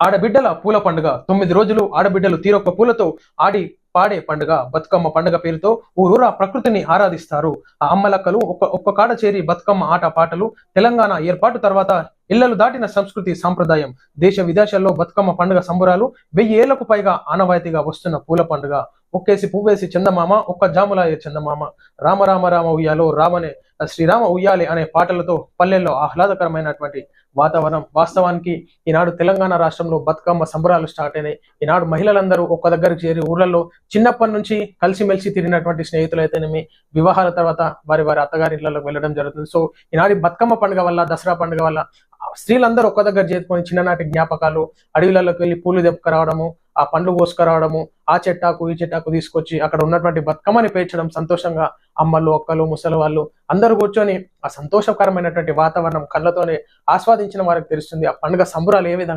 ఆడబిడ్డల పూల పండుగ 9 రోజులు ఆడబిడ్డలు తీరొక్క పూలతో ఆడి పాడే పండుగ బతుకమ్మ పండుగ పేరుతో ఊరూరా ప్రకృతిని ఆరాధిస్తారు. ఆ అమ్మలక్కలు ఒక్క కాడ చేరి బతుకమ్మ ఆట పాటలు తెలంగాణ ఏర్పాటు తర్వాత ఇళ్లలు దాటిన సంస్కృతి సాంప్రదాయం. దేశ విదేశాల్లో బతుకమ్మ పండుగ సంబరాలు 1000 ఏళ్లకు పైగా ఆనవాయితీగా వస్తున్న పూల పండుగ. ఒక్కేసి పువ్వేసి చందమామ ఒక్క జాములాయే చందమామ రామ రామ రామ ఉయ్యాలో రామనే శ్రీరామ ఉయ్యాలి అనే పాటలతో పల్లెల్లో ఆహ్లాదకరమైనటువంటి వాతావరణం. వాస్తవానికి ఈనాడు తెలంగాణ రాష్ట్రంలో బతుకమ్మ సంబరాలు స్టార్ట్ అయినాయి. ఈనాడు మహిళలందరూ ఒక్క దగ్గరికి చేరి ఊర్లలో చిన్నప్పటి నుంచి కలిసిమెలిసి తిరిగినటువంటి స్నేహితులు అయితేనేమి వివాహాల తర్వాత వారి వారి అత్తగారి ఇళ్లకు వెళ్ళడం జరుగుతుంది. సో ఈనాడు బతుకమ్మ పండుగ వల్ల, దసరా పండుగ వల్ల స్త్రీలందరూ ఒక్క దగ్గర చేరుకొని చిన్ననాటి జ్ఞాపకాలు, అడవిలలోకి వెళ్ళి పూలు తెప్పుకురావడము, ఆ పండ్లు కోసుకురావడము, ఆ చెట్టాకు ఈ చెట్టాకు తీసుకొచ్చి అక్కడ ఉన్నటువంటి బతుకమ్మని పేర్చడం, సంతోషంగా అమ్మలు అక్కలు ముసలి వాళ్ళు అందరూ కూర్చొని ఆ సంతోషకరమైనటువంటి వాతావరణం కళ్ళతోనే ఆస్వాదించిన వారికి తెలుస్తుంది ఆ పండుగ సంబరాలు ఏ విధంగా